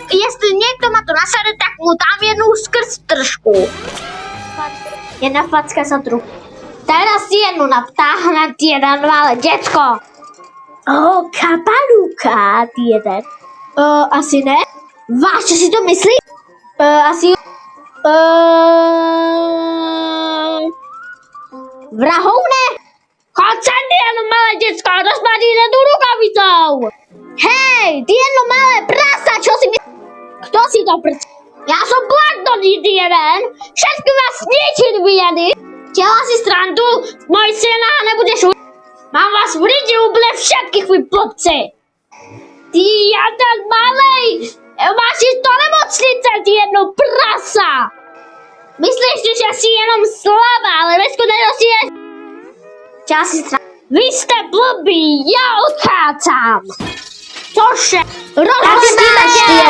Jestli niekto má to nasade, tak mu dám jednu skrz držku. Jedna facka sa druhu. Teraz jednu naptáhne jeden malé decko. Kapaluka, jeden. Asi ne. Váš, čo si to myslí? Asi... Vrahov ne? Choď sem, ty jedno malé decko, rozpadí sa tu rukavicou. Hej, ty jedno malé prasa, čo si myslí? Kto si to Ja som Blackdog, jeden. Všetky vás ničiť, vyjedy. Tela si strandu, môj syna, nebudeš Mám vás v ridi úplne všetkých, vy blbci. Ty jeden malej, máš ísť do nemocnice, ty jedno prasa. Myslíš si, že si jenom slabá, ale ve skutečnosti je... Tela si strandu. Vy ste blbí, ja odchádzam. Cože? Rozhodnáte!